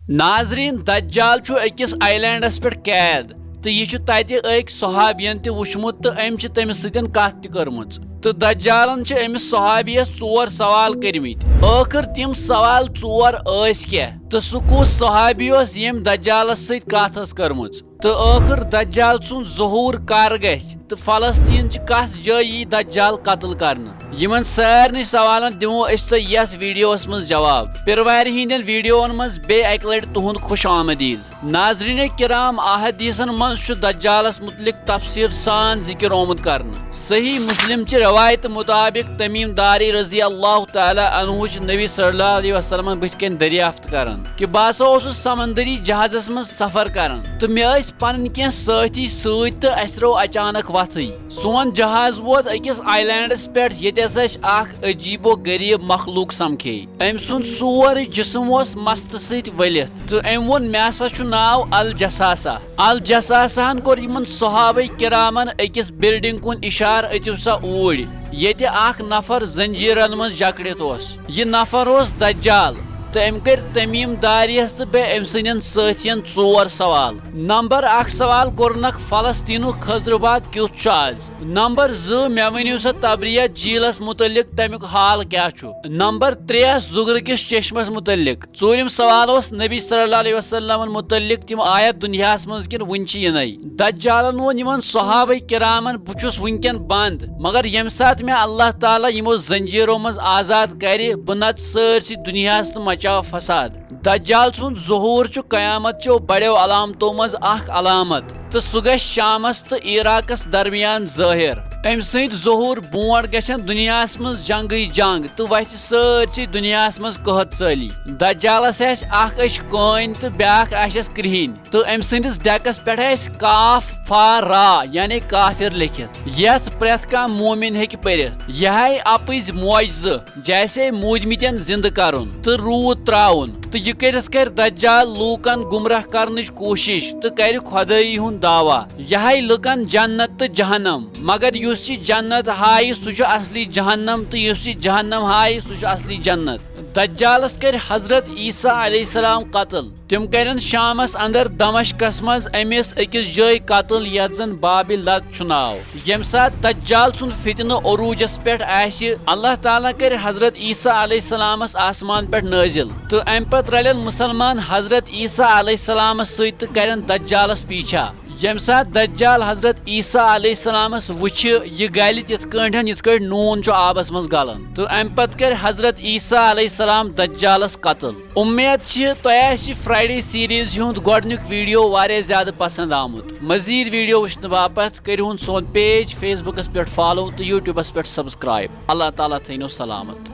ناظرین دجال چھُ أکِس آیلینڈس پٮ۪ٹھ قید تہٕ یہِ چھُ تتہِ أکۍ صحابین تہِ وٕچھمُت تہٕ أمۍ چھِ تٔمِس سۭتۍ کتھ تہِ کٔرمٕژ تہٕ دجالن چھِ أمِس صحابیس 4 سوال کٔرمٕتۍ ٲخر تِم سوال 4 ٲسۍ کیٛاہ تہٕ سُہ کُس صحابی اوس ییٚمۍ دجالس سۭتۍ کتھ ٲس کٔرمٕژ تہٕ ٲخر دجال سُنٛد ظہوٗر کر گژھِ تہٕ فلسطیٖن چہِ کتھ جایہِ یی دجال قتل کرنہٕ یِمن سارنٕے سوالن دِمو أسۍ تۄہہِ یتھ ویڈیوس منٛز جواب پِروارِ ہٕنٛدٮ۪ن ویڈیوون منٛز بیٚیہِ اکہِ لٹہِ تُہُنٛد خوش آمدیٖد ناظریٖن کرام احادیٖثن منٛز چھُ دجالس متعلق تفصیٖل سان ذکر آمُت کرنہٕ صحیح مسلم چہِ روایتہٕ مُطابق تمیٖم داری رضی اللہ تعالیٰ عنہ چھِ نبی صلی اللہ علیہ وسلمن بٕتھِ کَنۍ دریافت کران کہ بہٕ ہسا اوسُس سمندری جہازس منٛز سفر کران تہٕ مےٚ ٲسۍ پنٕنۍ کینٛہہ سٲتھی سۭتۍ تہٕ اَسہِ رٲو اچانک وتھٕے سون جہاز ووت أکِس آیلینڈس پٮ۪ٹھ ییٚتٮ۪س اَسہِ اکھ عجیٖب و غریٖب مخلوق سمکھے أمۍ سُنٛد سورُے جسم اوس مستہٕ سۭتۍ ؤلِتھ تہٕ أمۍ ووٚن مےٚ ہسا چھُ ناو الجساسا الجساساہن کوٚر یِمن صحابہ کرامن أکِس بلڈنگ کُن اِشارٕ أژِو سا اوٗرۍ ییٚتہِ اکھ نفر زنجیٖرن منٛز جکڑِتھ اوس یہِ نفر اوس دجال تہٕ أمۍ کٔرۍ تمیٖم داریَس تہٕ بیٚیہِ أمۍ سٕنٛدٮ۪ن سٲتھین 4 سوال نمبر 1 سوال کوٚرنکھ فلسطیٖنُک خضرباد کیُتھ چھُ آز نمبر 2 مےٚ ؤنِو سا تبریت جھیٖلس متعلق تمیُک حال کیٛاہ چھُ نمبر 3 زُگرٕ کِس چشمس متعلق 4م سوال اوس نبی صلی اللہ علیہ وسلمن متعلق تِم آیا دُنیاہس منٛز کِنہٕ وُنہِ چھِ یِنَے دجالن ووٚن یِمن صحابہ کرامن بہٕ چھُس وٕنکٮ۪ن بنٛد مگر ییٚمہِ ساتہٕ مےٚ اللہ تعالیٰ یِمو زنجیٖرو منٛز آزاد کرِ بہٕ نژٕ سٲرسٕے دُنیاہس تہٕ مچاو فساد دجال سُنٛد ظہوٗر چھُ قیامت چو بڑیو علامتو منٛز اکھ علامت تہٕ سُہ گژھِ شامس تہٕ عراقس درمیان ظٲہر أمۍ سٕنٛدۍ ظہوٗر برونٛٹھ گژھن دُنیاہس منٛز جنگٕے جنگ تہٕ وتھِ سٲرسٕے دُنیاہس منٛز قحط ژٲلی دجالس آسہِ اکھ أچھ کٲنۍ تہٕ بیاکھ آسٮ۪س کرٛہِنۍ تہٕ أمۍ سٕنٛدِس ڈیکس پٮ۪ٹھ آسہِ کاف فا را یعنی کافر لیکھِتھ یتھ پرٛٮ۪تھ کانٛہہ مومِن ہیٚکہِ پٔرِتھ یہِ ہایہِ اپٕزۍ معجزٕ جیسے موٗدمٕتٮ۪ن زنٛدٕ کرُن تہٕ روٗد تراوُن تہٕ یہِ کٔرِتھ کرِ دجال لوٗکن گمراہ کرنٕچ کوٗشش تہٕ کرِ خۄدٲیی ہُنٛد دعوا یہِ ہایہِ لُکن جنت تہٕ جہنم مگر یُس یہِ جنت ہایہِ سُہ چھُ اصلی جہنم تہٕ یُس یہِ جہنم ہایہِ سُہ چھُ اصلی جنت دجالس کرِ حضرت عیسیٰ علیہ السلام قتل تِم کرن شامس اندر دمشقس منٛز أمِس أکِس جایہِ قتل یتھ زن بابِ لد چھُ ناو ییٚمہِ ساتہٕ دجال سُنٛد فتنہٕ عروٗجس پٮ۪ٹھ آسہِ اللہ تعالیٰ کرِ حضرت عیسیٰ علیہ السلامس آسمان پٮ۪ٹھ نٲزِل تہٕ امہِ پتہٕ رلن مُسلمان حضرت عیسیٰ علیہ السلامس سۭتۍ تہٕ کرن دجالس پیٖچھا ییٚمہِ ساتہٕ دجال حضرت عیسیٰ علیہ السلامس وٕچھِ یہِ گلہِ تِتھ کٲٹھۍ یِتھ کٲٹھۍ نوٗن چھُ آبس منٛز گلان تہٕ امہِ پتہٕ کرِ حضرت عیسیٰ علیہ السلام دجالس قتل اُمید چھِ تۄہہِ آسہِ فرٛایڈے سیٖریٖز ہُنٛد گۄڈنیُک ویٖڈیو واریاہ زیادٕ پسنٛد آمُت مزیٖد ویٖڈیو وٕچھنہٕ باپتھ کٔرِہُن سون پیج فیس بُکس پٮ۪ٹھ فالو تہٕ یوٗٹیوٗبس پٮ۪ٹھ سبسکرایب اللہ تعالیٰ تھٲینو سلامت